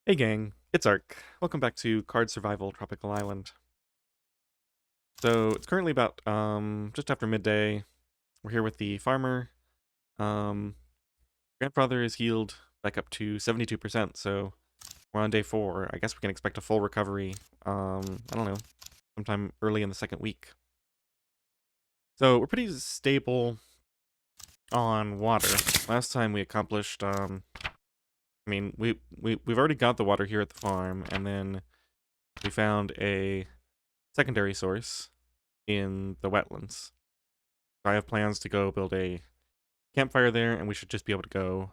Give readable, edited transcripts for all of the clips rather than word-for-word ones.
Hey gang, it's Ark. Welcome back to Card Survival Tropical Island. So it's currently about just after midday. We're here with the farmer. Um Grandfather is healed back up to 72%, so we're on day 4. I guess we can expect a full recovery, I don't know, sometime early in the second week. So we're pretty stable on water. Last time we accomplished I mean, we've already got the water here at the farm, and then we found a secondary source in the wetlands. I have plans to go build a campfire there, and we should just be able to go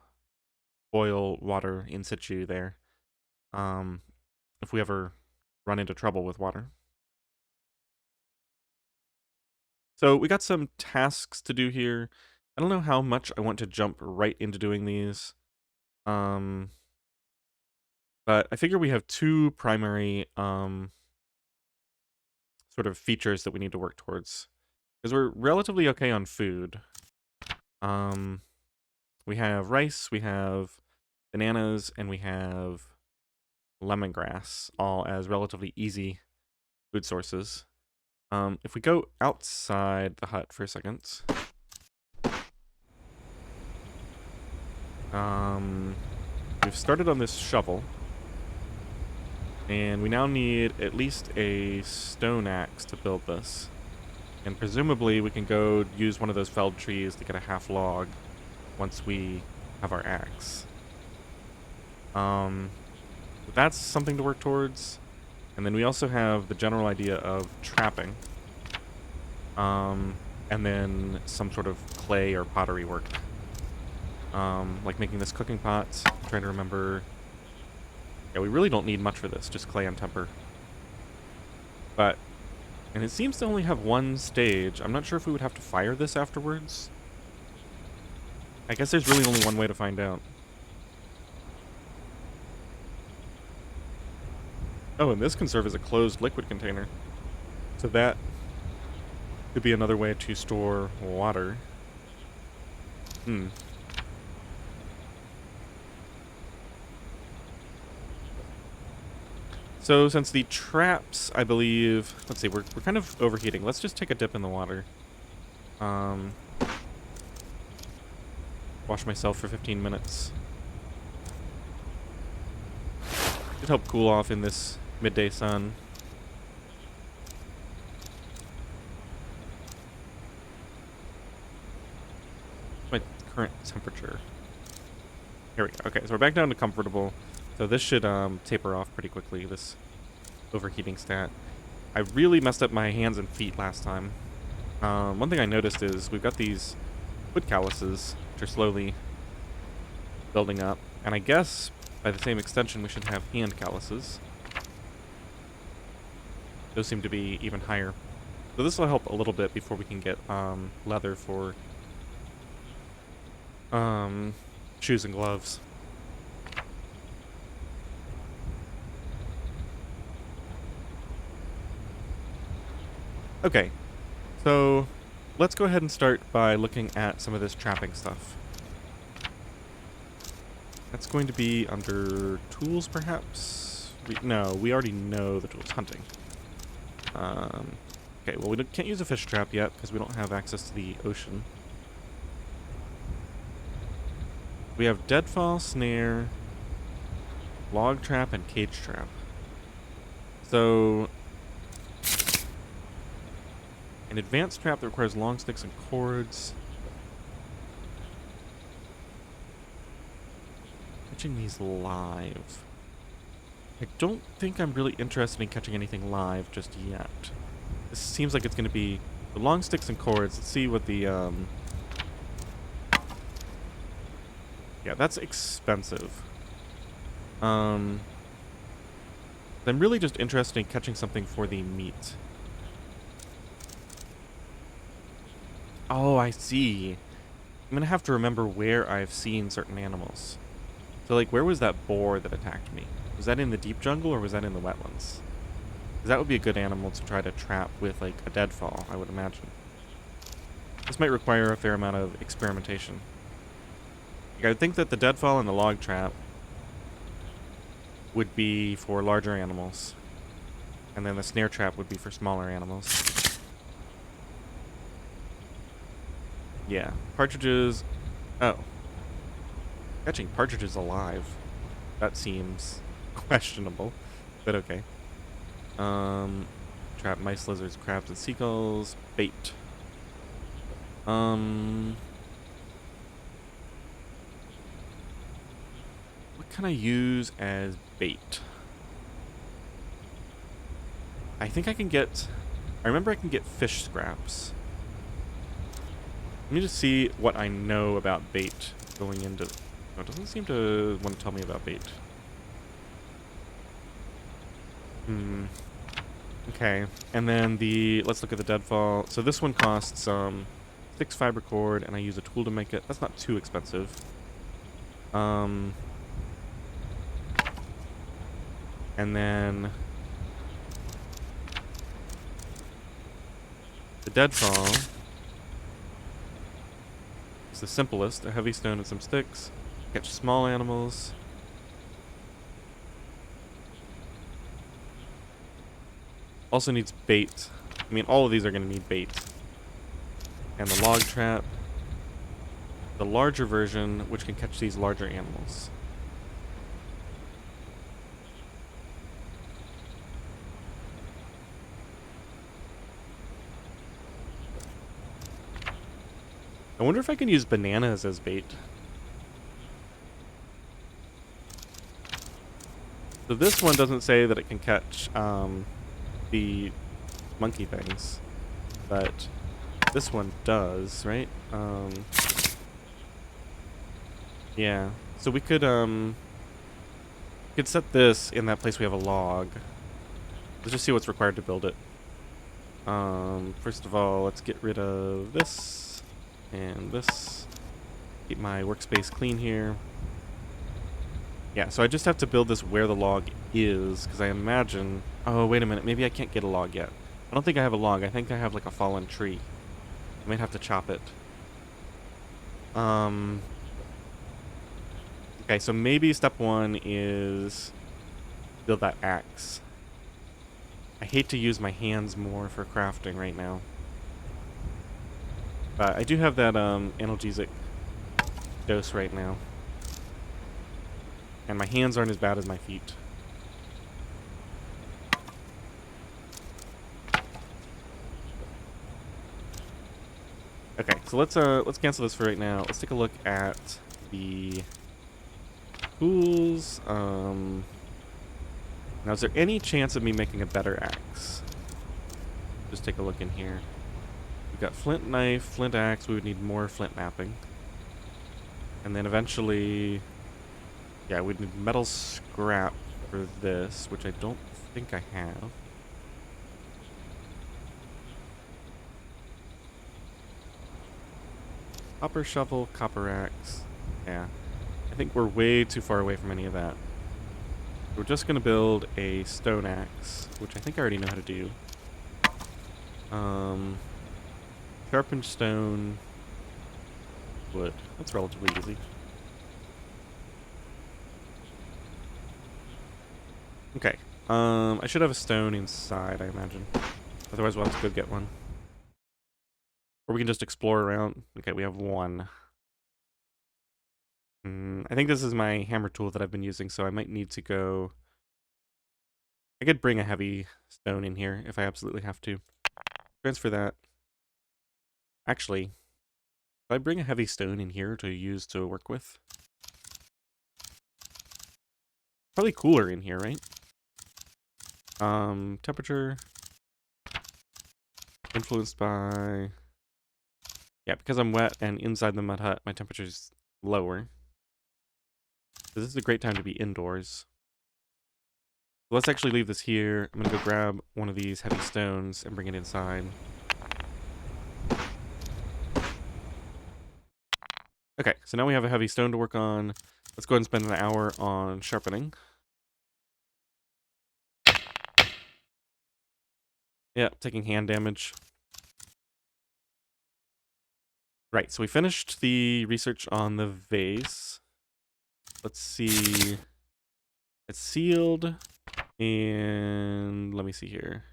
boil water in situ there. Um, if we ever run into trouble with water. So we got some tasks to do here. I don't know how much I want to jump right into doing these. Um, but I figure we have two primary sort of features that we need to work towards. Because we're relatively okay on food. Um, we have rice, we have bananas, and we have lemongrass, all as relatively easy food sources. If we go outside the hut for a second, we've started on this shovel, and we now need at least a stone axe to build this. And presumably we can go use one of those felled trees to get a half log once we have our axe. That's something to work towards. And then we also have the general idea of trapping. And then some sort of clay or pottery work. Like making this cooking pot. I'm trying to remember. Yeah, we really don't need much for this, just clay and temper. And it seems to only have one stage. I'm not sure if we would have to fire this afterwards. I guess there's really only one way to find out. Oh, and this can serve as a closed liquid container. So that could be another way to store water. So since the traps, I believe, let's see, we're kind of overheating. Let's just take a dip in the water. Wash myself for 15 minutes. Should help cool off in this midday sun. My current temperature. Here we go. Okay, so we're back down to comfortable. So this should taper off pretty quickly, this overheating stat. I really messed up my hands and feet last time. One thing I noticed is we've got these foot calluses, which are slowly building up. And I guess, by the same extension, we should have hand calluses. Those seem to be even higher. So this will help a little bit before we can get leather for shoes and gloves. Okay, so let's go ahead and start by looking at some of this trapping stuff. That's going to be under tools, perhaps? No, we already know the tools. Hunting. Okay, well, we can't use a fish trap yet because we don't have access to the ocean. We have deadfall, snare, log trap, and cage trap. So an advanced trap that requires long sticks and cords. Catching these live. I don't think I'm really interested in catching anything live just yet. This seems like it's going to be the long sticks and cords. Let's see what the, yeah, that's expensive. I'm really just interested in catching something for the meat. Oh, I see. I'm going to have to remember where I've seen certain animals. So, like, where was that boar that attacked me? Was that in the deep jungle or was that in the wetlands? Because that would be a good animal to try to trap with, like, a deadfall, I would imagine. This might require a fair amount of experimentation. Like, I would think that the deadfall and the log trap would be for larger animals. And then the snare trap would be for smaller animals. Yeah. Partridges... Oh. Catching partridges alive. That seems questionable. But okay. Trap mice, lizards, crabs, and seagulls. Bait. What can I use as bait? I think I can get... I remember I can get fish scraps. Let me just see what I know about bait going into... Oh, it doesn't seem to want to tell me about bait. Okay, and then let's look at the deadfall. So this one costs 6 fiber cord, and I use a tool to make it. That's not too expensive. And then the deadfall is the simplest. A heavy stone and some sticks. Catch small animals. Also needs bait. I mean, all of these are going to need bait. And the log trap. The larger version, which can catch these larger animals. I wonder if I can use bananas as bait. So this one doesn't say that it can catch the monkey things, but this one does, right? Yeah. So we could set this in that place we have a log. Let's just see what's required to build it. First of all, let's get rid of this and this. Keep my workspace clean here. Yeah, so I just have to build this where the log is, because I imagine... Oh, wait a minute. Maybe I can't get a log yet. I don't think I have a log. I think I have, like, a fallen tree. I might have to chop it. Okay, so maybe step 1 is build that axe. I hate to use my hands more for crafting right now. But I do have that analgesic dose right now. And my hands aren't as bad as my feet. Okay, so let's cancel this for right now. Let's take a look at the tools. Now, is there any chance of me making a better axe? Just take a look in here. We've got flint knife, flint axe. We would need more flint mapping. And then eventually... Yeah, we'd need metal scrap for this, which I don't think I have. Copper shovel, copper axe. Yeah. I think we're way too far away from any of that. We're just going to build a stone axe, which I think I already know how to do. Sharpened stone, wood. That's relatively easy. Okay. I should have a stone inside, I imagine. Otherwise, we'll have to go get one. Or we can just explore around. Okay, we have one. I think this is my hammer tool that I've been using, so I might need to go... I could bring a heavy stone in here if I absolutely have to. Transfer that. Actually, if I bring a heavy stone in here to use to work with... Probably cooler in here, right? Temperature... Influenced by... Yeah, because I'm wet and inside the mud hut, my temperature's lower. So this is a great time to be indoors. Let's actually leave this here. I'm gonna go grab one of these heavy stones and bring it inside. Okay, so now we have a heavy stone to work on. Let's go ahead and spend an hour on sharpening. Yeah, taking hand damage. Right, so we finished the research on the vase. Let's see. It's sealed. And let me see here.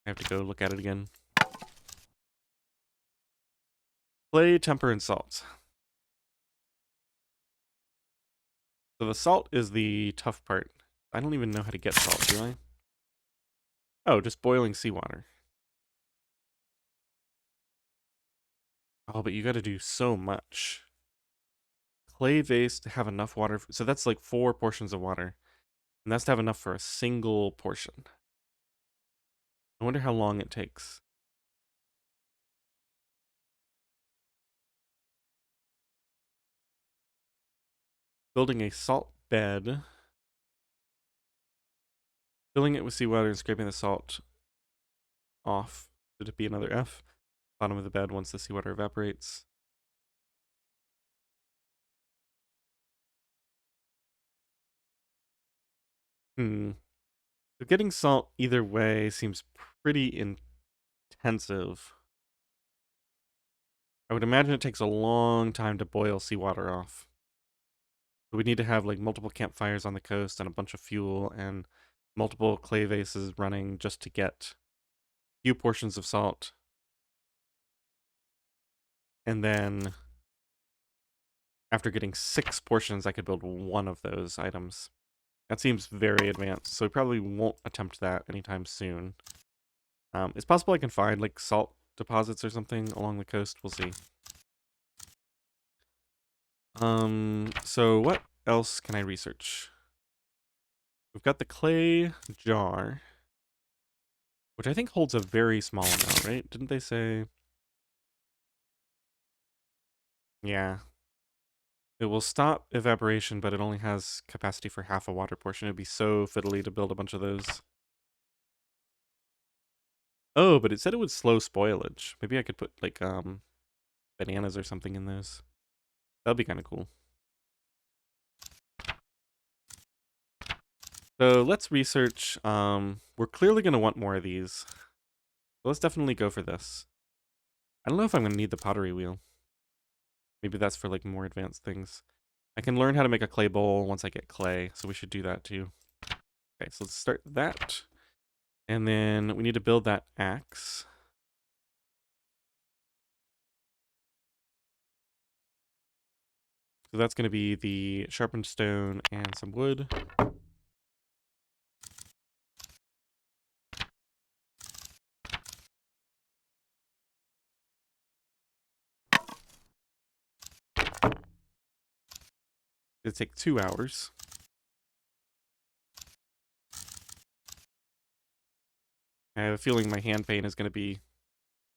I have to go look at it again. Clay, temper, and salt. So the salt is the tough part. I don't even know how to get salt, do I? Oh, just boiling seawater. Oh, but you gotta do so much. Clay vase to have enough water. So that's like 4 portions of water. And that's to have enough for a single portion. I wonder how long it takes. Building a salt bed. Filling it with seawater and scraping the salt off. Should it be another F? Bottom of the bed once the seawater evaporates. So getting salt either way seems pretty intensive. I would imagine it takes a long time to boil seawater off. We need to have like multiple campfires on the coast and a bunch of fuel and multiple clay vases running just to get a few portions of salt. And then after getting 6 portions, I could build one of those items. That seems very advanced, so we probably won't attempt that anytime soon. It's possible I can find like salt deposits or something along the coast. We'll see. So what else can I research? We've got the clay jar, which I think holds a very small amount, right? Didn't they say? Yeah. It will stop evaporation, but it only has capacity for half a water portion. It'd be so fiddly to build a bunch of those. Oh, but it said it would slow spoilage. Maybe I could put like bananas or something in those. That'd be kind of cool. So let's research. We're clearly going to want more of these. So let's definitely go for this. I don't know if I'm going to need the pottery wheel. Maybe that's for like more advanced things. I can learn how to make a clay bowl once I get clay, so we should do that too. Okay, so let's start that. And then we need to build that axe. So that's going to be the sharpened stone and some wood. It'll take 2 hours. I have a feeling my hand pain is going to be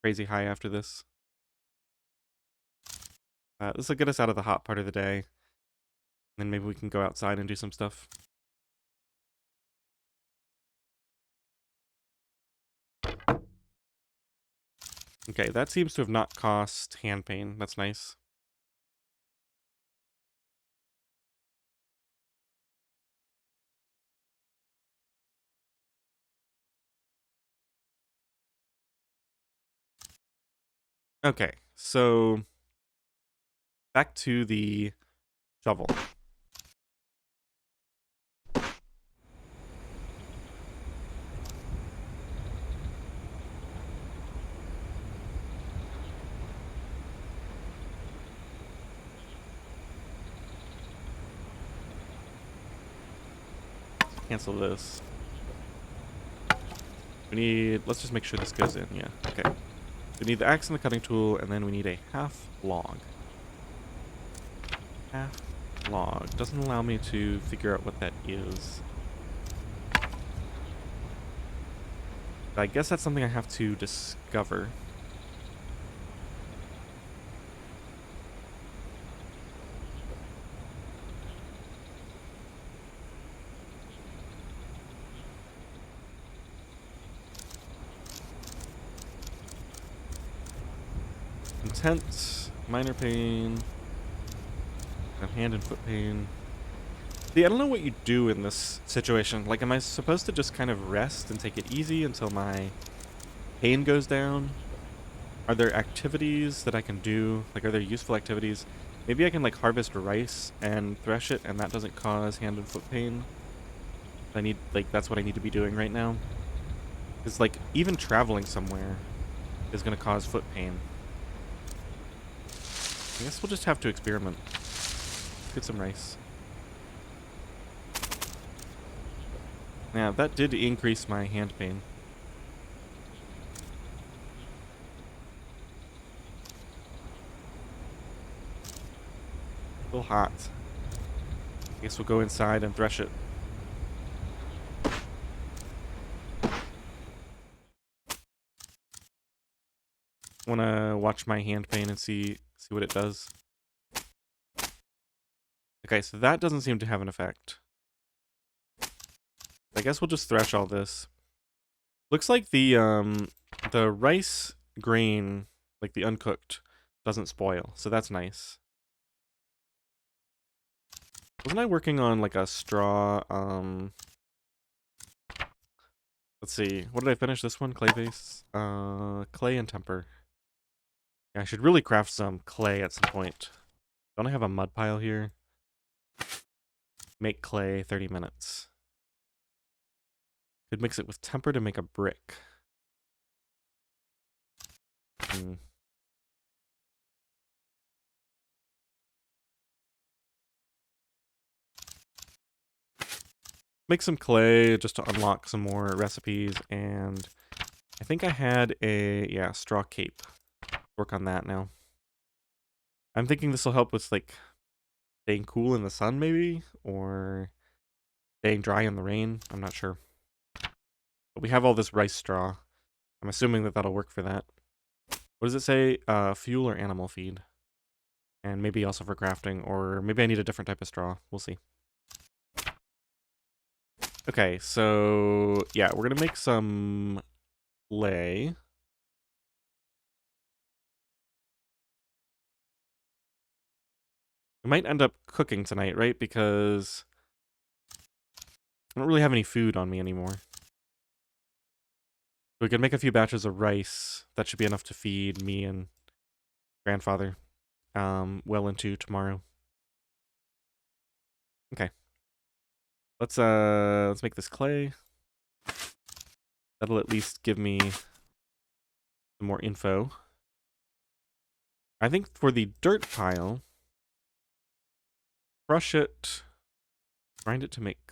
crazy high after this. This will get us out of the hot part of the day. Then maybe we can go outside and do some stuff. Okay, that seems to have not cost hand pain. That's nice. Okay, so back to the shovel. Cancel this. We need, let's just make sure this goes in, yeah, okay. We need the axe and the cutting tool, and then we need a half log. Half log. Doesn't allow me to figure out what that is. But I guess that's something I have to discover. Intent, minor pain, and hand and foot pain. See, I don't know what you do in this situation. Like, am I supposed to just kind of rest and take it easy until my pain goes down? Are there activities that I can do? Like, are there useful activities? Maybe I can like harvest rice and thresh it, and that doesn't cause hand and foot pain. I need, like, that's what I need to be doing right now. Because, like, even traveling somewhere is going to cause foot pain. I guess we'll just have to experiment. Get some rice. Yeah, that did increase my hand pain. A little hot. I guess we'll go inside and thresh it. Wanna watch my hand pain and see what it does. Okay, so that doesn't seem to have an effect. I guess we'll just thresh all this. Looks like the rice grain, like the uncooked, doesn't spoil, so that's nice. Wasn't I working on like a straw, let's see, what did I finish this one? Clay base? Clay and temper. Yeah, I should really craft some clay at some point. Don't I have a mud pile here? Make clay, 30 minutes. Could mix it with temper to make a brick. Hmm. Make some clay just to unlock some more recipes, and I think I had a, yeah, straw cape. Work on that now. I'm thinking this will help with, like, staying cool in the sun, maybe? Or staying dry in the rain? I'm not sure. But we have all this rice straw. I'm assuming that that'll work for that. What does it say? Fuel or animal feed? And maybe also for crafting, or maybe I need a different type of straw. We'll see. Okay, so yeah, we're gonna make some clay. We might end up cooking tonight, right? Because I don't really have any food on me anymore. We could make a few batches of rice. That should be enough to feed me and grandfather well into tomorrow. Okay. Let's make this clay. That'll at least give me some more info. I think for the dirt pile, crush it, grind it to make.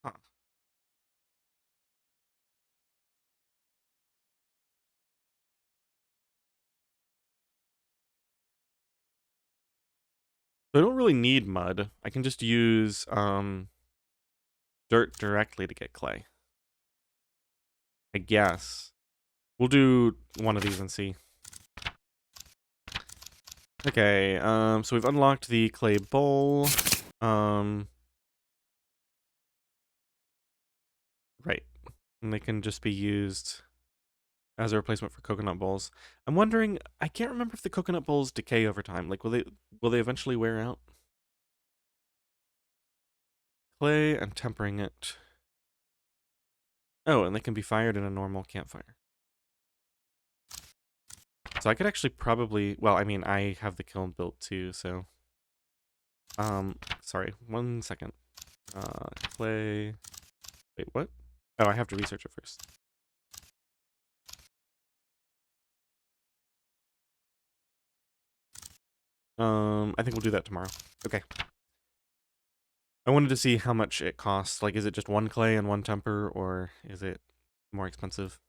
Huh. So I don't really need mud. I can just use dirt directly to get clay. I guess. We'll do one of these and see. Okay, so we've unlocked the clay bowl. Right. And they can just be used as a replacement for coconut bowls. I'm wondering, I can't remember if the coconut bowls decay over time. Like, will they eventually wear out? Clay and tempering it. Oh, and they can be fired in a normal campfire. So I could actually probably, well, I mean, I have the kiln built too, so. Sorry, 1 second. Clay. Wait, what? Oh, I have to research it first. I think we'll do that tomorrow. Okay. I wanted to see how much it costs. Like, is it just one clay and one temper, or is it more expensive?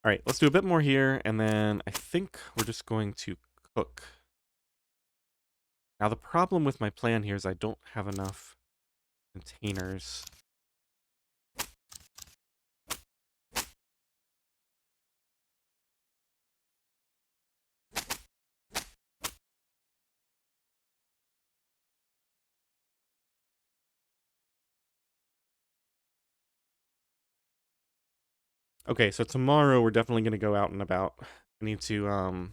All right, let's do a bit more here, and then I think we're just going to cook. Now, the problem with my plan here is I don't have enough containers. Okay, so tomorrow we're definitely going to go out and about. I need to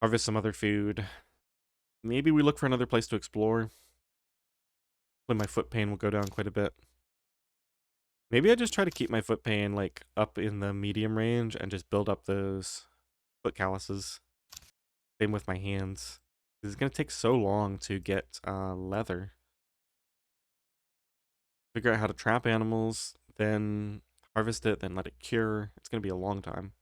harvest some other food. Maybe we look for another place to explore. Hopefully my foot pain will go down quite a bit. Maybe I just try to keep my foot pain, like, up in the medium range and just build up those foot calluses. Same with my hands. It's going to take so long to get leather. Figure out how to trap animals, then harvest it, then let it cure. It's going to be a long time.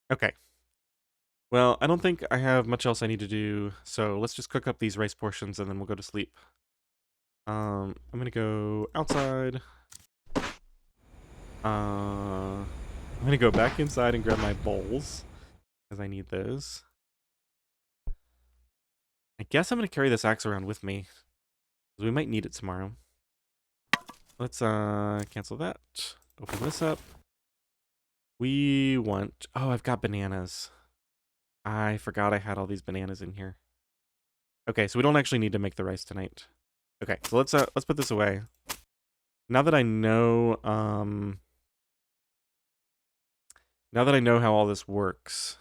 Okay. Well, I don't think I have much else I need to do, so let's just cook up these rice portions and then we'll go to sleep. I'm gonna go outside. I'm gonna go back inside and grab my bowls, because I need those. I guess I'm gonna carry this axe around with me, because we might need it tomorrow. Let's cancel that. Open this up. We want... Oh, I've got bananas. I forgot I had all these bananas in here. Okay, so we don't actually need to make the rice tonight. Okay, so let's put this away. Now that I know how all this works,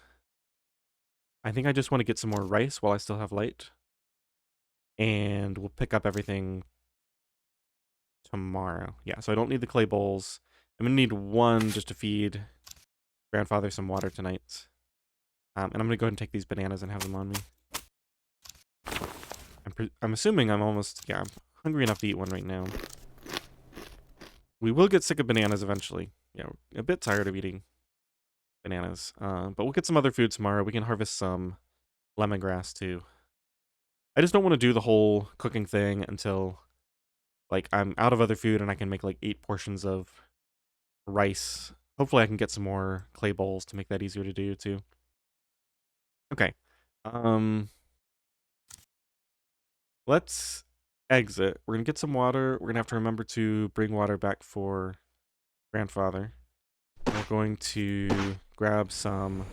I think I just want to get some more rice while I still have light. And we'll pick up everything tomorrow. Yeah, so I don't need the clay bowls. I'm gonna need one just to feed grandfather some water tonight. And I'm gonna go ahead and take these bananas and have them on me. I'm assuming I'm almost, yeah, I'm hungry enough to eat one right now. We will get sick of bananas eventually. Yeah, we're a bit tired of eating bananas. But we'll get some other food tomorrow. We can harvest some lemongrass too. I just don't want to do the whole cooking thing until, like, I'm out of other food and I can make, like, 8 portions of rice. Hopefully I can get some more clay bowls to make that easier to do too. Okay. Let's exit. We're gonna get some water. We're gonna have to remember to bring water back for grandfather. We're going to grab some...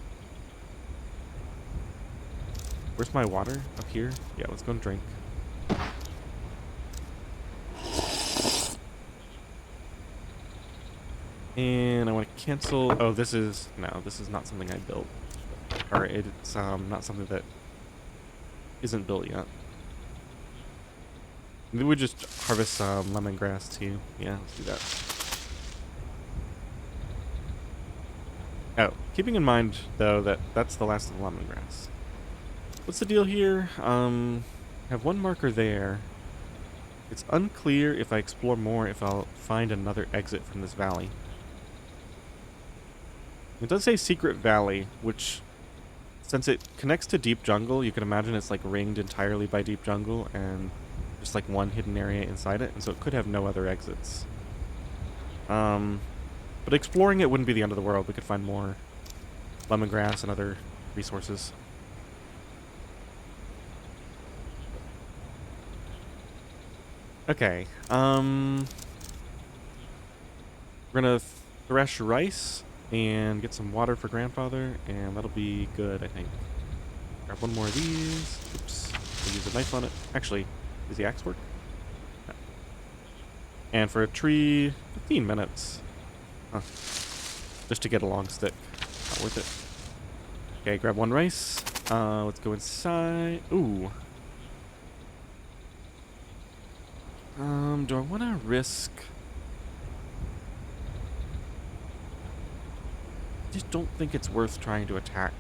Where's my water? Up here? Yeah, let's go and drink. And I want to cancel... Oh, this is... No, this is not something I built. Or it's not something that isn't built yet. Maybe we just harvest some lemongrass too. Yeah, let's do that. Oh, keeping in mind, though, that that's the last of the lemongrass. What's the deal here? I have one marker there. It's unclear if I explore more if I'll find another exit from this valley. It does say Secret Valley, which, since it connects to deep jungle, you can imagine it's like ringed entirely by deep jungle and just like one hidden area inside it, and so it could have no other exits. But exploring it wouldn't be the end of the world. We could find more lemongrass and other resources. Okay, we're gonna thresh rice and get some water for grandfather, and that'll be good, I think. Grab one more of these. Oops, we'll use a knife on it. Actually, does the axe work? No. And for a tree, 15 minutes. Huh. Just to get a long stick. Not worth it. Okay, grab one rice. Let's go inside. Ooh. Do I want to risk... I just don't think it's worth trying to attack.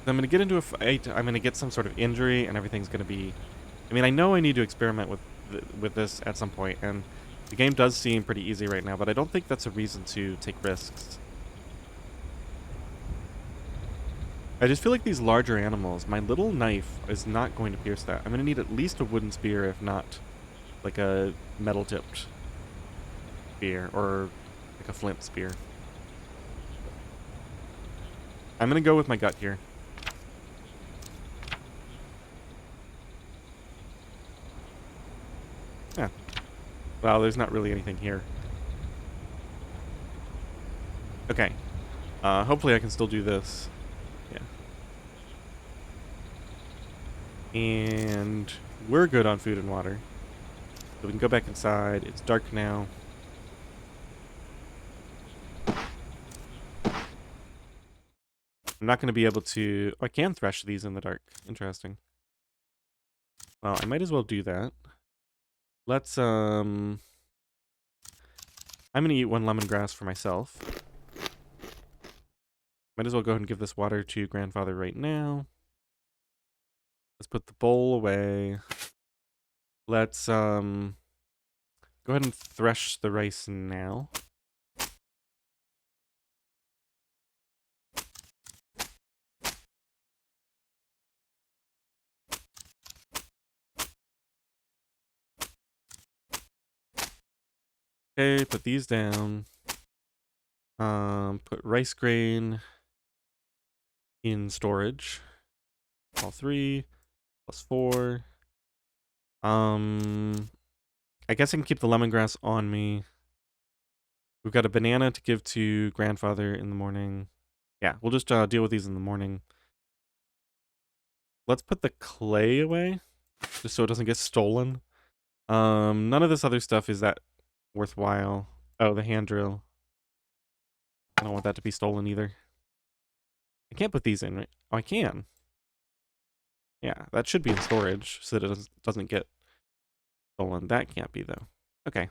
I'm going to get into a fight, I'm going to get some sort of injury, and everything's going to be... I mean, I know I need to experiment with this at some point, and the game does seem pretty easy right now, but I don't think that's a reason to take risks. I just feel like these larger animals, my little knife is not going to pierce that. I'm going to need at least a wooden spear, if not like a metal-tipped spear, or like a flint spear. I'm going to go with my gut here. Yeah. Well, there's not really anything here. Okay. Hopefully I can still do this. Yeah. And we're good on food and water. So we can go back inside. It's dark now. I'm not going to be able to... Oh, I can thresh these in the dark. Interesting. Well, I might as well do that. Let's, I'm going to eat one lemongrass for myself. Might as well go ahead and give this water to grandfather right now. Let's put the bowl away. Let's, go ahead and thresh the rice now. Okay, put these down. Put rice grain in storage. All 3 plus 4. I guess I can keep the lemongrass on me. We've got a banana to give to grandfather in the morning. Yeah, we'll just deal with these in the morning. Let's put the clay away, just so it doesn't get stolen. None of this other stuff is that worthwhile. Oh, the hand drill. I don't want that to be stolen either. I can't put these in, right? Oh, I can. Yeah, that should be in storage so that it doesn't get stolen. That can't be, though. Okay.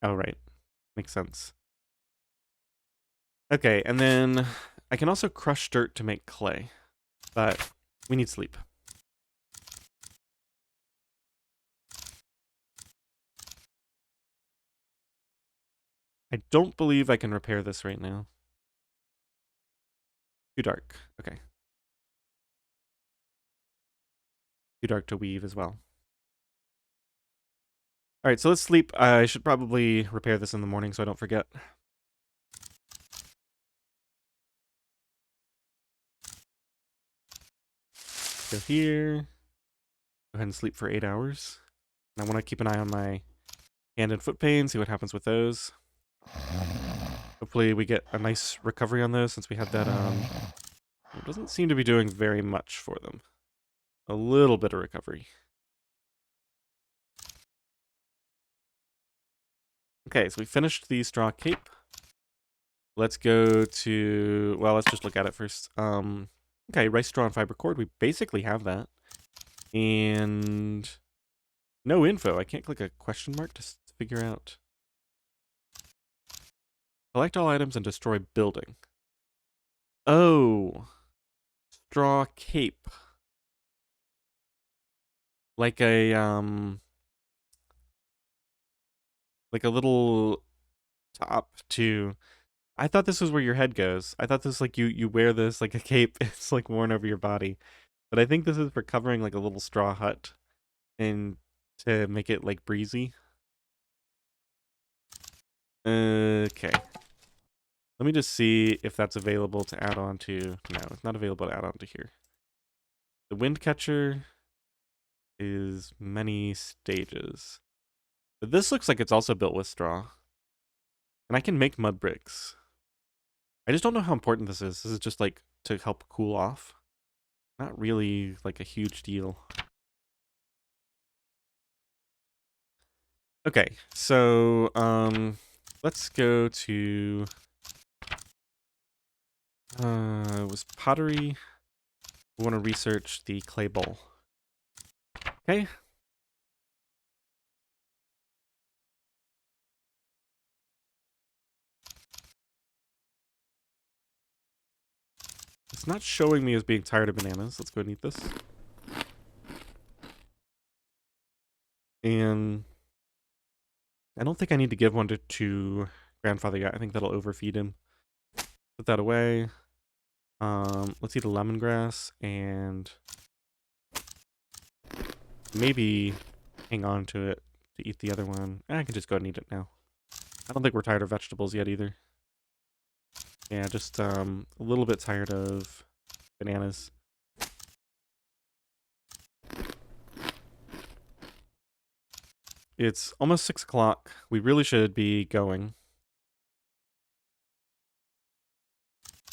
Oh, right. Makes sense. Okay, and then I can also crush dirt to make clay, but we need sleep. I don't believe I can repair this right now. Too dark. Okay. Too dark to weave as well. All right, so let's sleep. I should probably repair this in the morning so I don't forget. Go here. Go ahead and sleep for 8 hours. And I want to keep an eye on my hand and foot pain, see what happens with those. Hopefully we get a nice recovery on those since we had that, it doesn't seem to be doing very much for them. A little bit of recovery. Okay, so we finished the straw cape. Let's go to, well, let's just look at it first. Okay, rice, straw, and fiber cord. We basically have that. And no info. I can't click a question mark to figure out. Collect all items and destroy building. Oh. Straw cape. Like a, like a little top to... I thought this was where your head goes. I thought this, like, you wear this like a cape. It's, like, worn over your body. But I think this is for covering, like, a little straw hut. And to make it, like, breezy. Okay. Let me just see if that's available to add on to... No, it's not available to add on to here. The wind catcher is many stages. But this looks like it's also built with straw. And I can make mud bricks. I just don't know how important this is. This is just, like, to help cool off. Not really, like, a huge deal. Okay, so, let's go to... it was pottery. We want to research the clay bowl. Okay. It's not showing me as being tired of bananas. Let's go and eat this. And I don't think I need to give one to grandfather yet. I think that'll overfeed him. Put that away. Let's eat a lemongrass and maybe hang on to it to eat the other one. I can just go ahead and eat it now. I don't think we're tired of vegetables yet either. Yeah, just a little bit tired of bananas. It's almost 6 o'clock. We really should be going.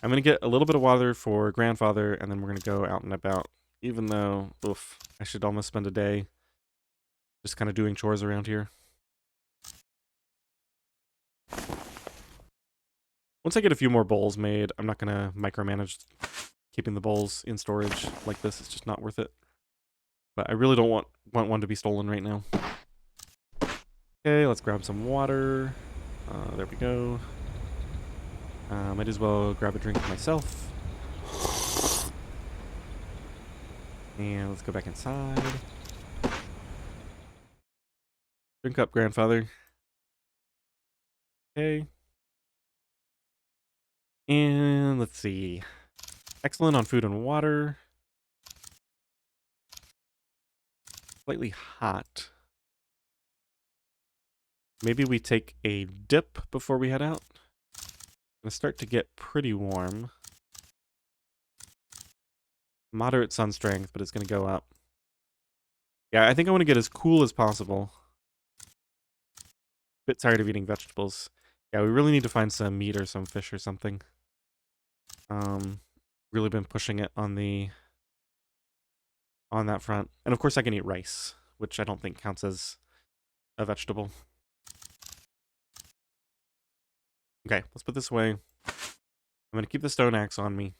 I'm going to get a little bit of water for grandfather, and then we're going to go out and about. Even though, oof, I should almost spend a day just kind of doing chores around here. Once I get a few more bowls made, I'm not going to micromanage keeping the bowls in storage like this. It's just not worth it. But I really don't want one to be stolen right now. Okay, let's grab some water. There we go. Might as well grab a drink myself. And let's go back inside. Drink up, grandfather. Okay. And let's see. Excellent on food and water. Slightly hot. Maybe we take a dip before we head out. Gonna start to get pretty warm. Moderate sun strength, but it's gonna go up. Yeah, I think I want to get as cool as possible. Bit tired of eating vegetables. Yeah, we really need to find some meat or some fish or something. Really been pushing it on that front. And of course I can eat rice, which I don't think counts as a vegetable. Okay, let's put this away. I'm gonna keep the stone axe on me.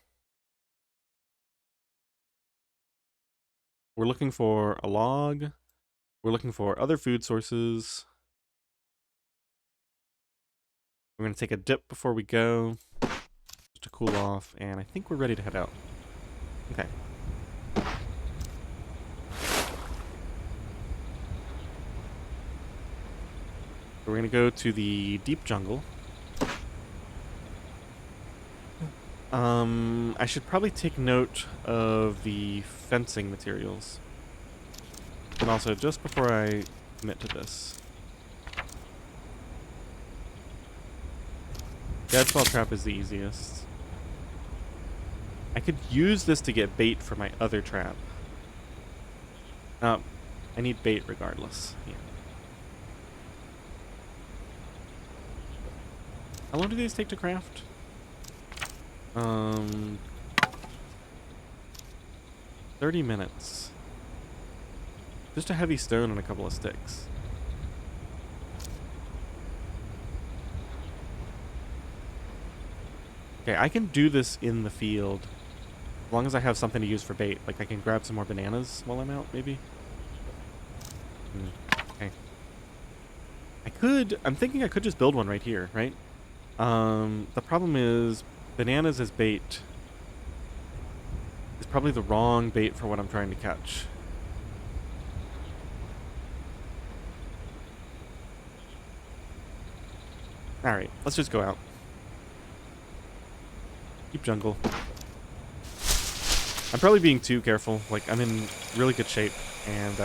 We're looking for a log. We're looking for other food sources. We're gonna take a dip before we go, just to cool off, and I think we're ready to head out. Okay. So we're gonna go to the deep jungle. I should probably take note of the fencing materials. And also, just before I commit to this, deadfall trap is the easiest. I could use this to get bait for my other trap. I need bait regardless. Yeah. How long do these take to craft? 30 minutes. Just a heavy stone and a couple of sticks. Okay, I can do this in the field. As long as I have something to use for bait. Like I can grab some more bananas while I'm out, maybe? Okay. I'm thinking I could just build one right here, right? The problem is, bananas as bait is probably the wrong bait for what I'm trying to catch. Alright, let's just go out. Deep jungle. I'm probably being too careful. Like, I'm in really good shape, and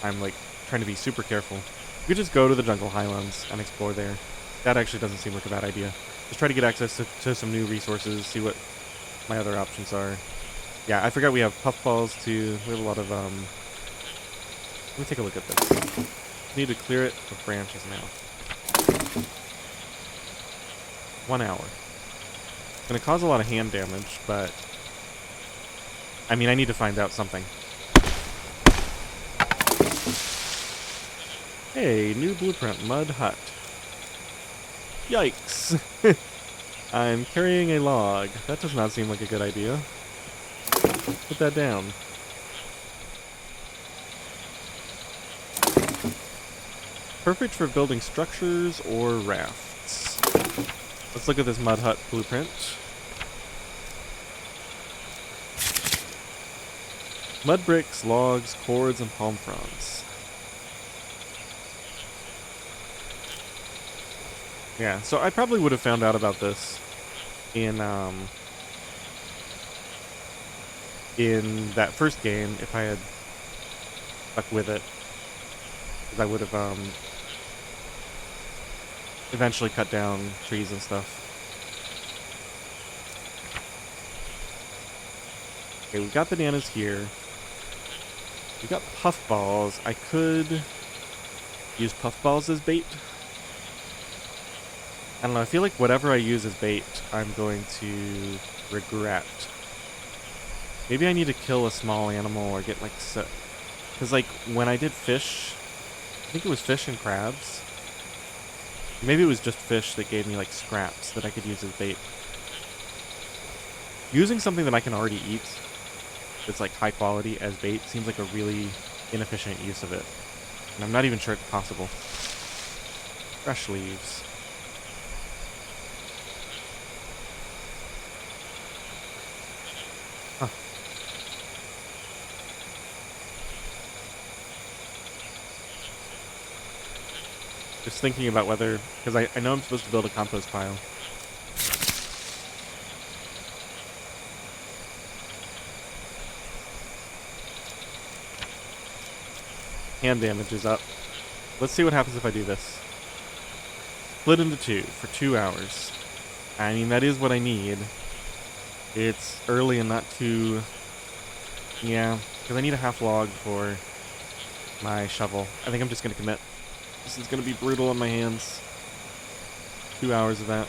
I'm like trying to be super careful. We could just go to the jungle highlands and explore there. That actually doesn't seem like a bad idea. Just try to get access to some new resources, see what my other options are. Yeah, I forgot we have puffballs too. We have a lot of, let me take a look at this. Need to clear it of branches now. 1 hour. It's gonna cause a lot of hand damage, but I mean, I need to find out something. Hey, new blueprint, mud hut. Yikes. I'm carrying a log. That does not seem like a good idea. Put that down. Perfect for building structures or rafts. Let's look at this mud hut blueprint. Mud bricks, logs, cords, and palm fronds. Yeah, so I probably would have found out about this in that first game if I had stuck with it. Because I would have eventually cut down trees and stuff. Okay, we got bananas here. We got puffballs. I could use puffballs as bait. I don't know, I feel like whatever I use as bait, I'm going to regret. Maybe I need to kill a small animal or get like because like when I did fish, I think it was fish and crabs. Maybe it was just fish that gave me like scraps that I could use as bait. Using something that I can already eat that's like high quality as bait seems like a really inefficient use of it. And I'm not even sure it's possible. Fresh leaves. Huh. Just thinking about whether, because I know I'm supposed to build a compost pile. Hand damage is up. Let's see what happens if I do this. Split into two for 2 hours. I mean, that is what I need. It's early and not too... Yeah, because I need a half log for my shovel. I think I'm just going to commit. This is going to be brutal on my hands. 2 hours of that.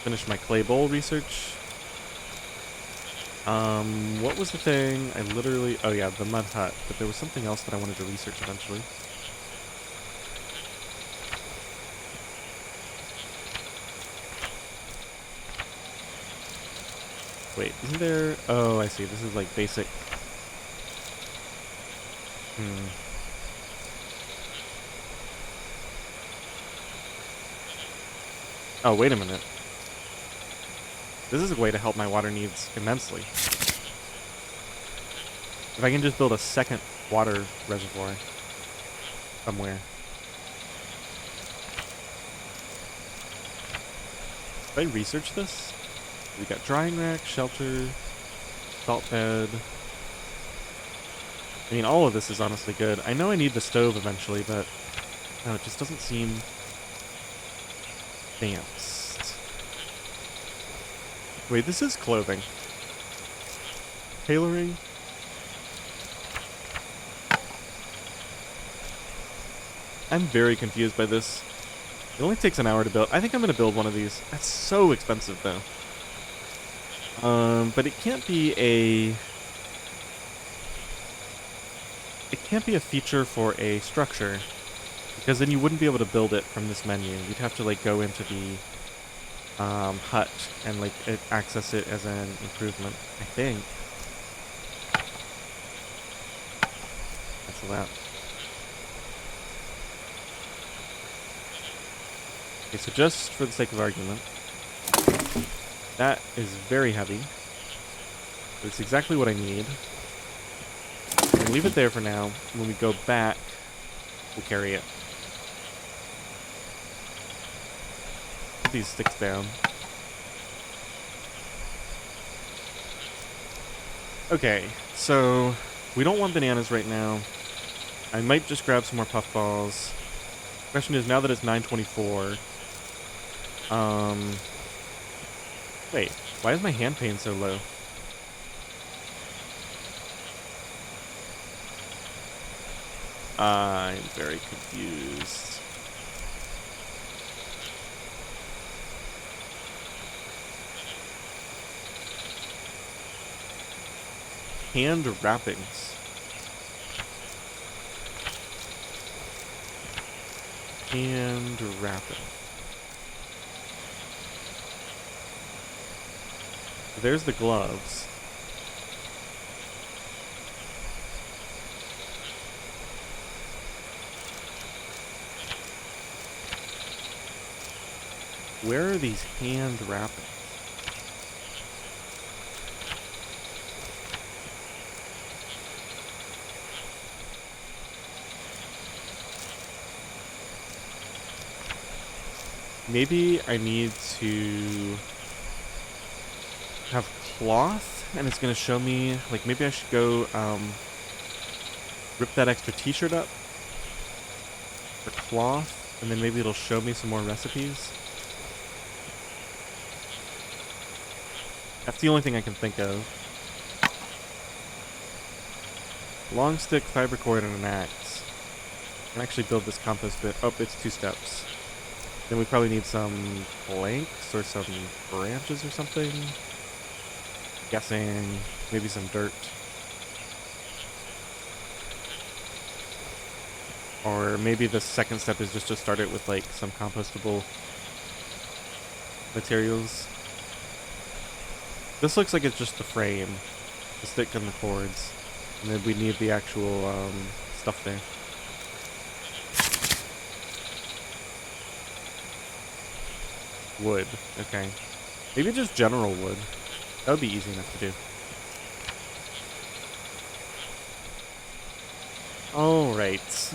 Finish my clay bowl research. What was the thing? I literally... Oh yeah, the mud hut. But there was something else that I wanted to research eventually. Wait, isn't there... Oh, I see. This is like basic... Oh, wait a minute. This is a way to help my water needs immensely. If I can just build a second water reservoir somewhere. Did I research this? We got drying rack, shelter, salt bed. I mean, all of this is honestly good. I know I need the stove eventually, but no, it just doesn't seem advanced. Wait, this is clothing. Tailoring. I'm very confused by this. It only takes an hour to build. I think I'm going to build one of these. That's so expensive, though. But it can't be a... It can't be a feature for a structure, because then you wouldn't be able to build it from this menu. You'd have to, like, go into the hut and, like, access it as an improvement, I think. Cancel that. Okay, so just for the sake of argument, that is very heavy. But it's exactly what I need. I'm gonna leave it there for now. When we go back, we'll carry it. Put these sticks down. Okay, so we don't want bananas right now. I might just grab some more puffballs. Question is, now that it's 9:24, wait, why is my hand pain so low? I'm very confused. Hand wrappings. Hand wrapping. There's the gloves. Where are these hand wrappings? Maybe I need to have cloth, and it's going to show me, like, maybe I should go rip that extra t-shirt up for cloth, and then maybe it'll show me some more recipes. That's the only thing I can think of. Long stick, fiber cord, and an axe. can actually build this compost bit. Oh, it's 2 steps. Then we probably need some planks or some branches or something. Guessing maybe some dirt. Or maybe the second step is just to start it with like some compostable materials. This looks like it's just the frame, the stick and the cords. And then we need the actual stuff there. Wood, okay. Maybe just general wood. That would be easy enough to do. Alright,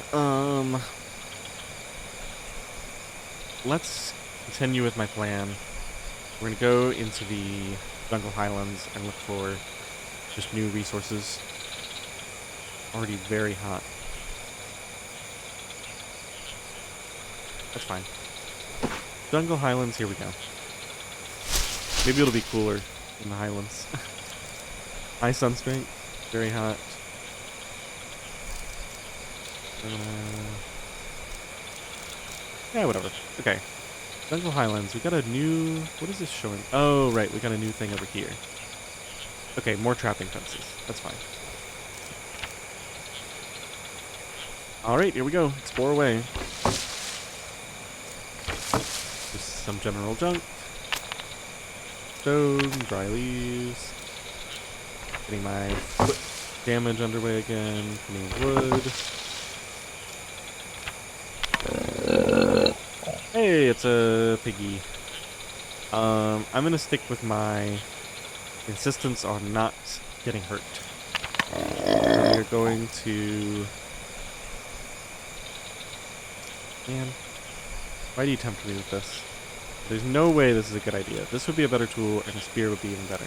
let's continue with my plan. We're gonna go into the Jungle Highlands and look for just new resources. Already very hot. That's fine. Jungle Highlands, here we go. Maybe it'll be cooler in the Highlands. High sun strength, very hot. Yeah, whatever. Okay. Jungle Highlands, we got a new... What is this showing? Oh, right, we got a new thing over here. Okay, more trapping fences. That's fine. Alright, here we go. Explore away. Just some general junk. Stone, dry leaves. Getting my foot damage underway again. Getting wood. Hey, it's a piggy. I'm gonna stick with my insistence on not getting hurt. So we're going to... Man, why do you tempt me with this? There's no way this is a good idea. This would be a better tool, and a spear would be even better.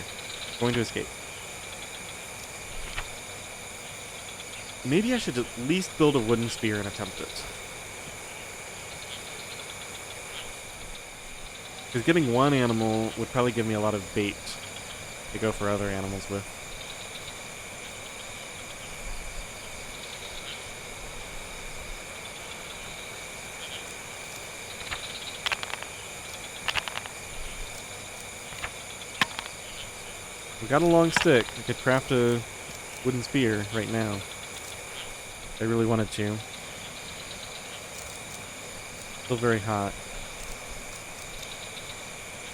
Going to escape. Maybe I should at least build a wooden spear and attempt it. Because getting one animal would probably give me a lot of bait to go for other animals with. We got a long stick. I could craft a wooden spear right now. If I really wanted to. Still very hot.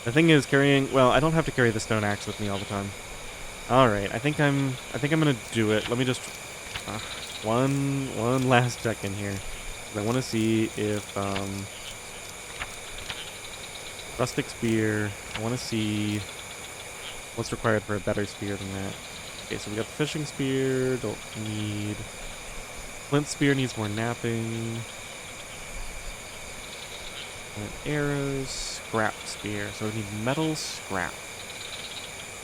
The thing is carrying, well, I don't have to carry the stone axe with me all the time. Alright, I think I'm gonna do it. Let me just one last check in here. I want to see if rustic spear, I want to see what's required for a better spear than that. Okay, so we got the fishing spear, don't need flint spear, needs more napping. And arrows, scrap spear. So we need metal scrap.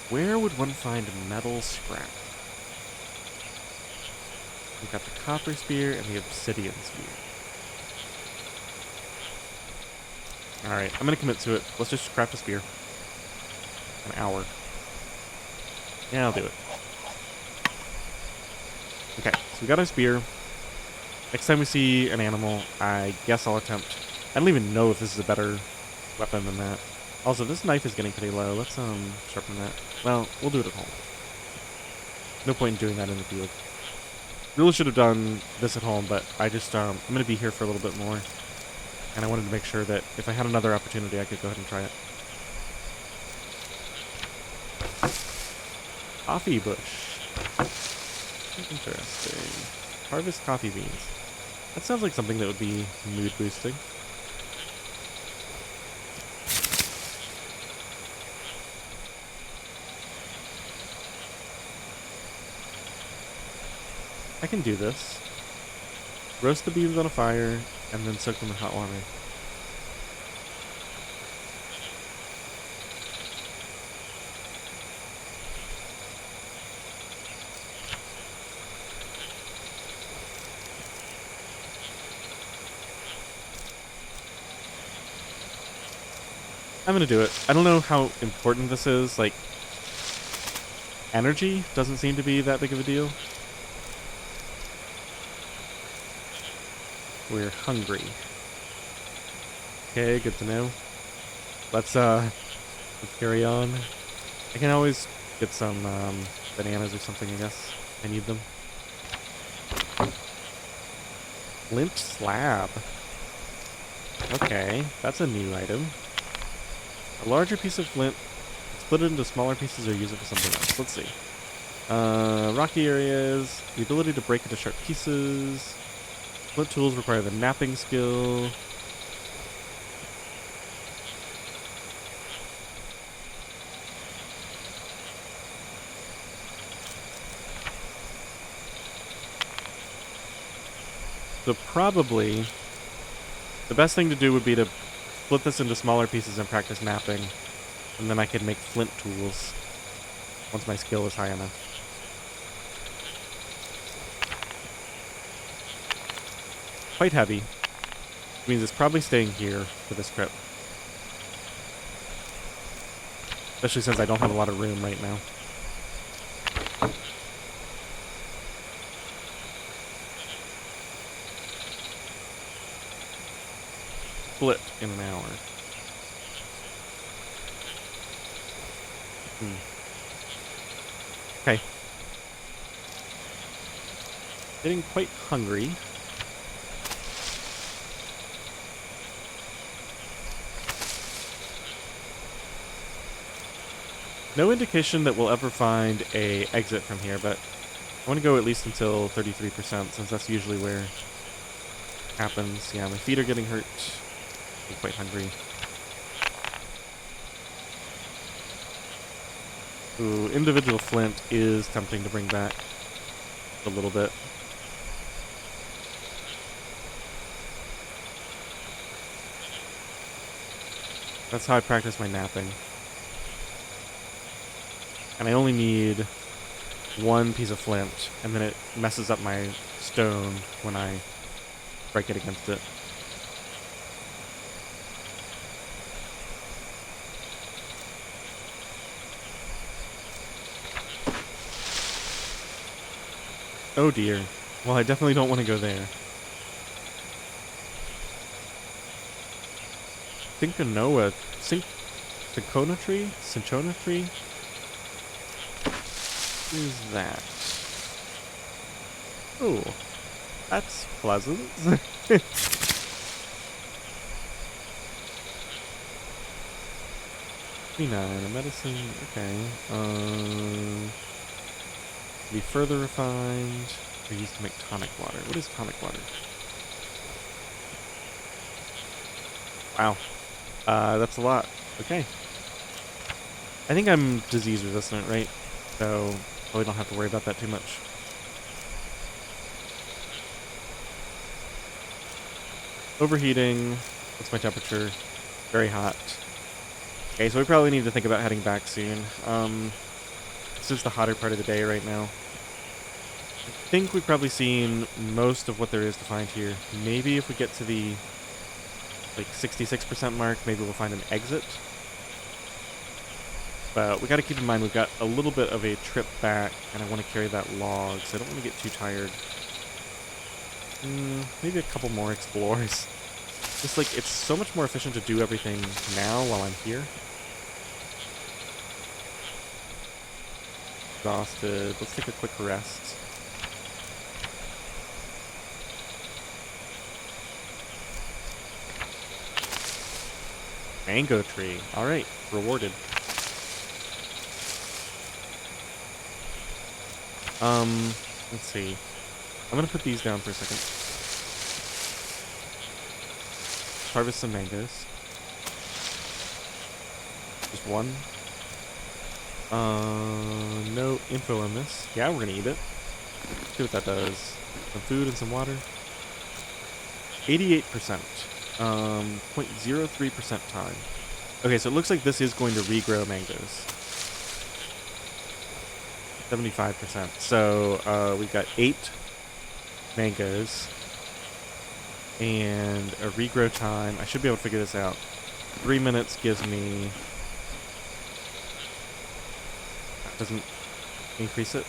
Where would one find metal scrap? We've got the copper spear and the obsidian spear. Alright, I'm gonna commit to it. Let's just craft a spear. An hour. Yeah, I'll do it. Okay, so we got our spear. Next time we see an animal, I guess I'll attempt... I don't even know if this is a better weapon than that. Also, this knife is getting pretty low. Let's sharpen that. Well, we'll do it at home. No point in doing that in the field. Really should have done this at home, but I just I'm gonna be here for a little bit more, and I wanted to make sure that if I had another opportunity, I could go ahead and try it. Coffee bush. Interesting. Harvest coffee beans. That sounds like something that would be mood boosting. I can do this. Roast the beans on a fire, and then soak them in hot water. I'm gonna do it. I don't know how important this is, like... Energy doesn't seem to be that big of a deal. We're hungry. Okay, good to know. Let's carry on. I can always get some bananas or something, I guess. I need them. Flint slab. Okay, that's a new item. A larger piece of flint, split it into smaller pieces or use it for something else. Let's see. Rocky areas, the ability to break into sharp pieces. Flint tools require the napping skill. So probably the best thing to do would be to split this into smaller pieces and practice napping, and then I can make flint tools once my skill is high enough. Quite heavy, which means it's probably staying here for this trip. Especially since I don't have a lot of room right now. Split in an hour. Okay. Getting quite hungry. No indication that we'll ever find a exit from here, but I want to go at least until 33%, since that's usually where it happens. Yeah, my feet are getting hurt. I'm quite hungry. Ooh, individual flint is tempting to bring back a little bit. That's how I practice my napping. And I only need one piece of flint, and then it messes up my stone when I break it against it. Oh dear. Well, I definitely don't want to go there. Cinchona tree? Cinchona tree? What is that? Oh, that's pleasant. 29, a medicine, okay. Be further refined, or used to make tonic water. What is tonic water? Wow. That's a lot. Okay. I think I'm disease resistant, right? So, probably don't have to worry about that too much. Overheating. What's my temperature? Very hot. Okay, so we probably need to think about heading back soon. This is the hotter part of the day right now. I think we've probably seen most of what there is to find here. Maybe if we get to the, like, 66% mark, maybe we'll find an exit. But we gotta keep in mind we've got a little bit of a trip back, and I want to carry that log, so I don't want to get too tired. Maybe a couple more explores. Just like, it's so much more efficient to do everything now while I'm here. Exhausted. Let's take a quick rest. Mango tree. Alright, rewarded. Let's see. I'm gonna put these down for a second. Harvest some mangoes. Just one. No info on this. Yeah, we're gonna eat it. See what that does. Some food and some water. 88%. 0.03% time. Okay, so it looks like this is going to regrow mangoes. 75%. So, we've got 8 mangoes. And a regrow time. I should be able to figure this out. 3 minutes gives me... That doesn't increase it.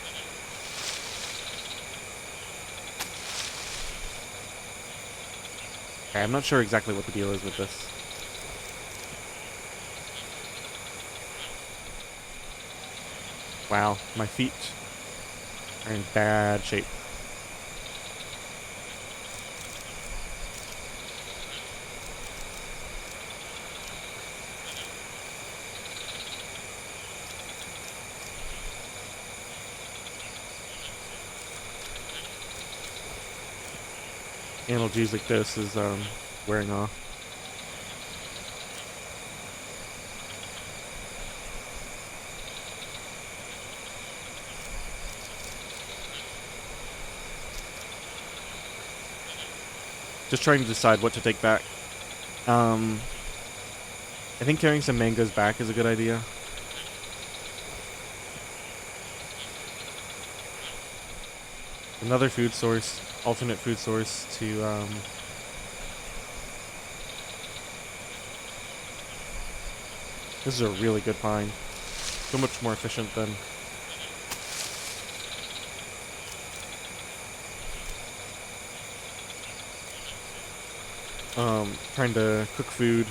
Okay, I'm not sure exactly what the deal is with this. Wow, my feet are in bad shape. Analgesic dose is wearing off. Just trying to decide what to take back. I think carrying some mangoes back is a good idea. Another food source, alternate food source to this is a really good find. So much more efficient than trying to cook food.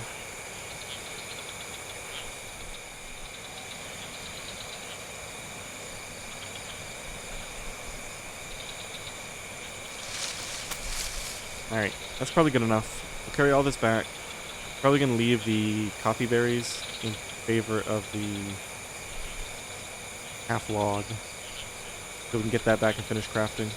Alright, that's probably good enough. We'll carry all this back. Probably gonna leave the coffee berries in favor of the half log. So we can get that back and finish crafting.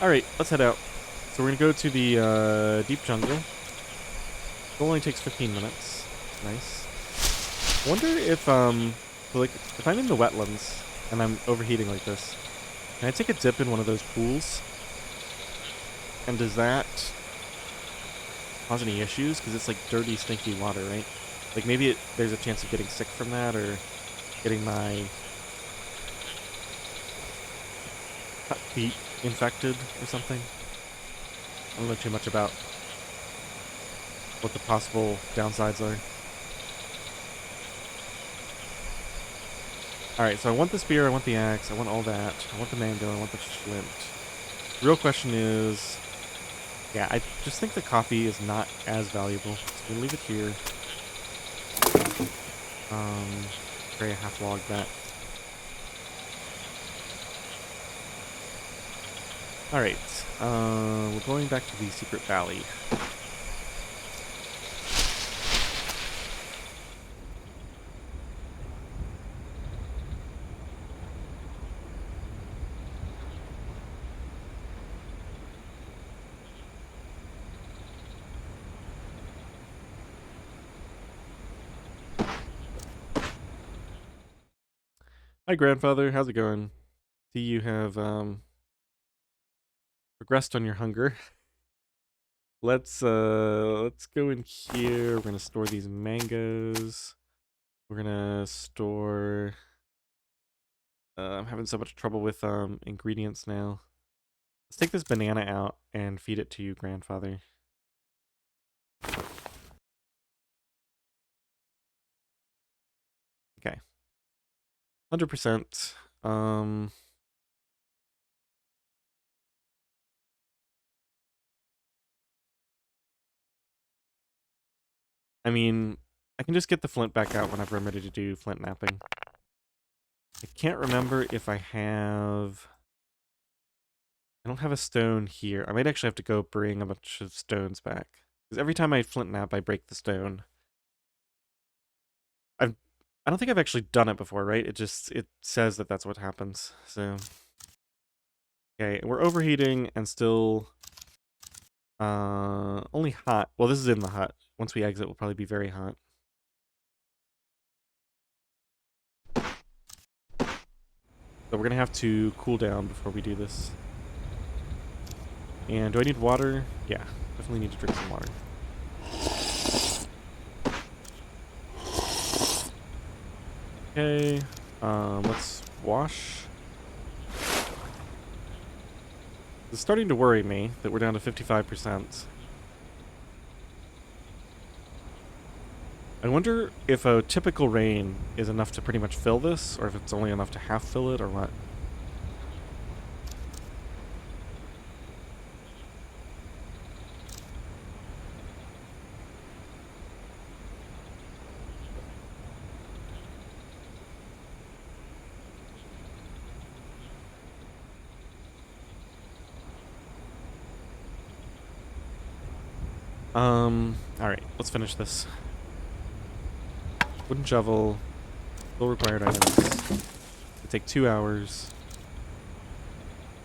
Alright, let's head out. So we're gonna go to the deep jungle. It only takes 15 minutes. Nice. Wonder if like if I'm in the wetlands and I'm overheating like this, can I take a dip in one of those pools? And does that cause any issues? Because it's like dirty, stinky water, right? Like maybe there's a chance of getting sick from that, or getting my feet infected or something. I don't know too much about what the possible downsides are. Alright, so I want the spear, I want the axe, I want all that. I want the mango, I want the flint. The real question is... yeah, I just think the coffee is not as valuable. So we'll leave it here. Carry a half log back. Alright, we're going back to the secret valley. Hi, grandfather. How's it going? See, you have progressed on your hunger. Let's go in here. We're gonna store these mangoes. We're gonna store. I'm having so much trouble with ingredients now. Let's take this banana out and feed it to you, grandfather. Okay. 100%. I mean, I can just get the flint back out whenever I'm ready to do flint napping. I can't remember if I have... I don't have a stone here. I might actually have to go bring a bunch of stones back. Because every time I flint nap, I break the stone. I don't think I've actually done it before, right? It says that that's what happens. So... okay, we're overheating and still... only hot. Well, this is in the hut. Once we exit, we'll probably be very hot. So we're gonna have to cool down before we do this. And do I need water? Yeah, definitely need to drink some water. Okay, let's wash. It's starting to worry me that we're down to 55%. I wonder if a typical rain is enough to pretty much fill this, or if it's only enough to half fill it, or what. Alright, let's finish this. Wooden shovel, still required items. It'll take 2 hours.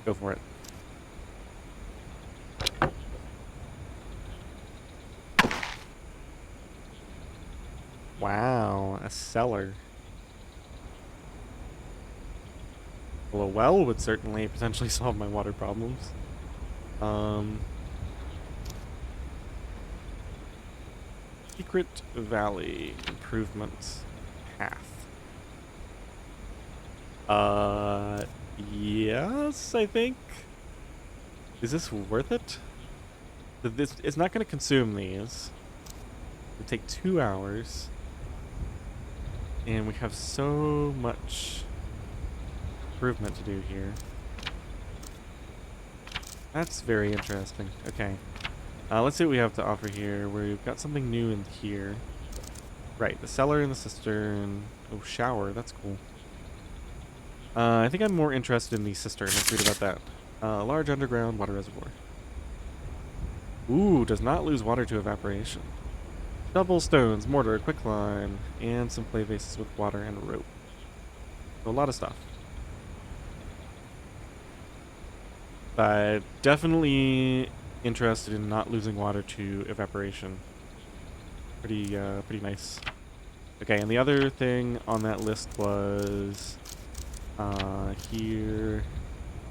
Go for it. Wow, a cellar. Well, a well would certainly potentially solve my water problems. Secret Valley Improvements Path. Yes, I think. Is this worth it? This it's not going to consume these. It take 2 hours. And we have so much improvement to do here. That's very interesting. Okay. Let's see what we have to offer here. We've got something new in here. Right, the cellar and the cistern. Oh, shower. That's cool. I think I'm more interested in the cistern. Let's read about that. Large underground water reservoir. Ooh, does not lose water to evaporation. Double stones, mortar, quicklime, and some clay vases with water and rope. So a lot of stuff. But definitely interested in not losing water to evaporation. Pretty nice. Okay, and the other thing on that list was here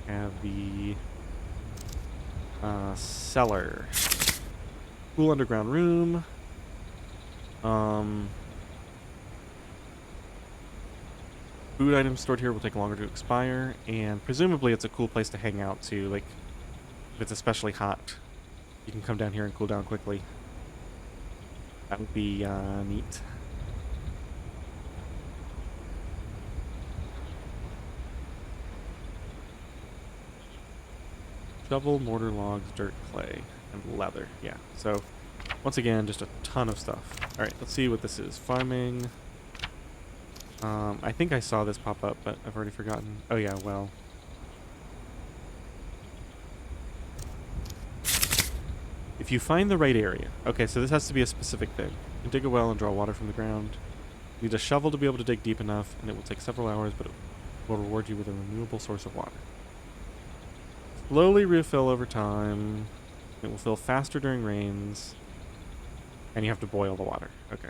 have the cellar. Cool underground room. Food items stored here will take longer to expire, and presumably it's a cool place to hang out too. Like, if it's especially hot, you can come down here and cool down quickly. That would be neat. Shovel, mortar, logs, dirt, clay, and leather. Yeah, so once again, just a ton of stuff. Alright, let's see what this is. Farming. I think I saw this pop up, but I've already forgotten. Oh yeah, well. If you find the right area. Okay, so this has to be a specific thing. You can dig a well and draw water from the ground. You need a shovel to be able to dig deep enough, and it will take several hours, but it will reward you with a renewable source of water. Slowly refill over time. It will fill faster during rains. And you have to boil the water. Okay.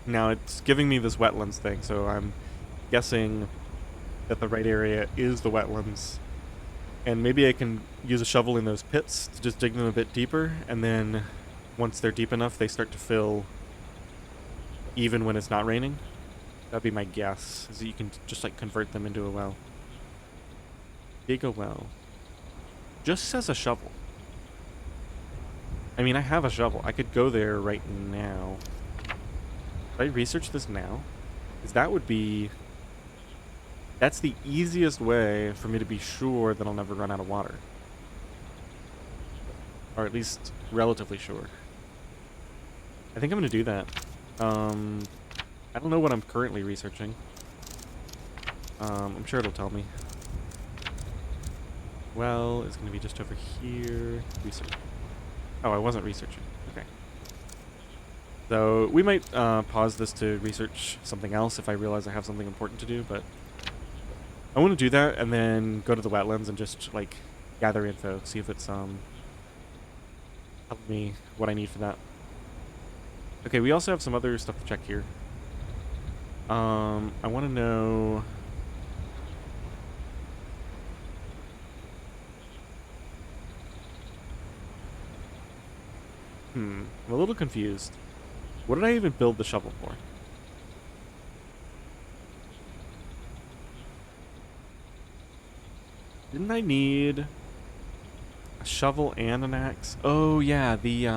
Now it's giving me this wetlands thing, so I'm guessing that the right area is the wetlands. And maybe I can use a shovel in those pits to just dig them a bit deeper, and then once they're deep enough, they start to fill even when it's not raining. That'd be my guess, is that you can just like convert them into a well. Dig a well. Just says a shovel. I mean, I have a shovel. I could go there right now. Should I research this now? Because that would be... That's the easiest way for me to be sure that I'll never run out of water. Or at least relatively sure. I think I'm going to do that. I don't know what I'm currently researching. I'm sure it'll tell me. Well, it's going to be just over here. Research. Oh, I wasn't researching. Okay. So we might pause this to research something else if I realize I have something important to do, but I want to do that and then go to the wetlands and just like gather info, see if it's help me what I need for that. Okay, we also have some other stuff to check here. I want to know... I'm a little confused. What did I even build the shovel for? Didn't I need a shovel and an axe? Oh yeah, the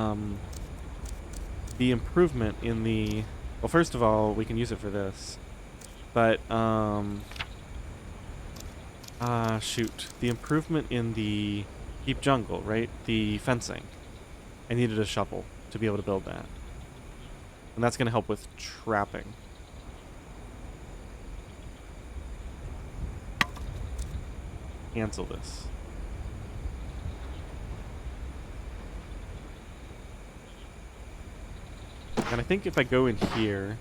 the improvement in the... Well, first of all, we can use it for this. But, shoot. The improvement in the deep jungle, right? The fencing. I needed a shovel to be able to build that. And that's going to help with trapping. Cancel this. And I think if I go in here,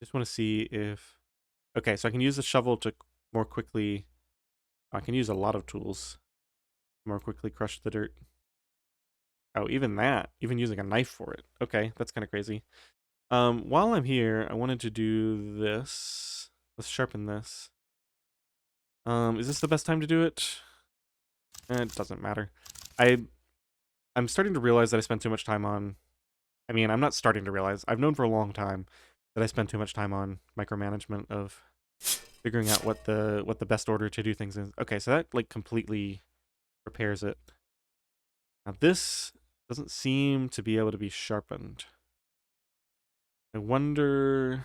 just want to see if... Okay, so I can use the shovel to more quickly... I can use a lot of tools to more quickly crush the dirt. Oh, even that. Even using a knife for it. Okay, that's kind of crazy. While I'm here, I wanted to do this. Let's sharpen this. Is this the best time to do it? It doesn't matter. I'm starting to realize that I spend too much time on... I mean, I'm not starting to realize. I've known for a long time that I spend too much time on micromanagement of figuring out what the best order to do things is. Okay, so that like completely repairs it. Now this doesn't seem to be able to be sharpened. I wonder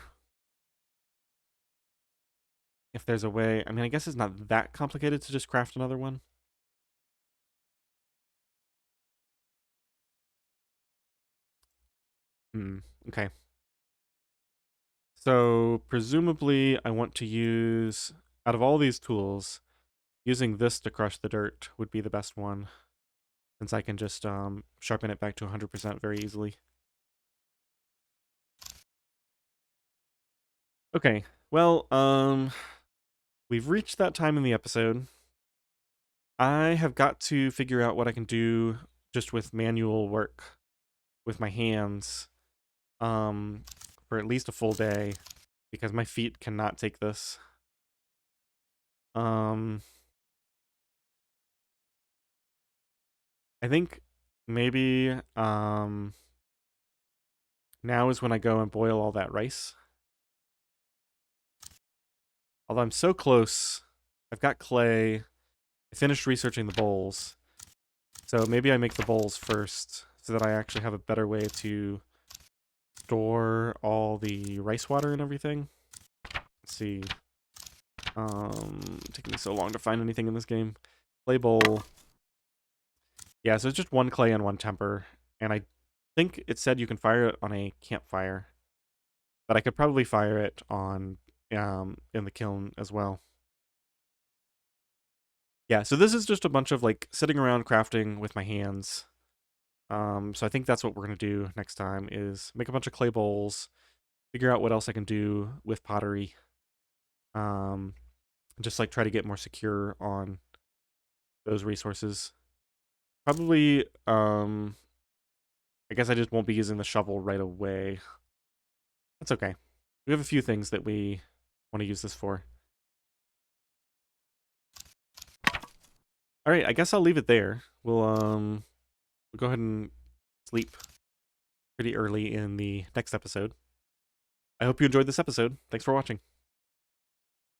if there's a way... I mean, I guess it's not that complicated to just craft another one. Okay. So presumably I want to use, out of all these tools, using this to crush the dirt would be the best one, since I can just sharpen it back to 100% very easily. Okay, well, we've reached that time in the episode. I have got to figure out what I can do just with manual work with my hands for at least a full day, because my feet cannot take this. I think maybe now is when I go and boil all that rice. Although I'm so close. I've got clay. I finished researching the bowls. So maybe I make the bowls first so that I actually have a better way to store all the rice water and everything. Let's see. Taking me so long to find anything in this game. Clay bowl. Yeah, so it's just one clay and one temper. And I think it said you can fire it on a campfire. But I could probably fire it on in the kiln as well. Yeah, so this is just a bunch of like sitting around crafting with my hands. So I think that's what we're gonna do next time is make a bunch of clay bowls, figure out what else I can do with pottery. Just like try to get more secure on those resources. Probably, I guess I just won't be using the shovel right away. That's okay. We have a few things that we want to use this for. All right, I guess I'll leave it there. We'll go ahead and sleep pretty early in the next episode. I hope you enjoyed this episode. Thanks for watching.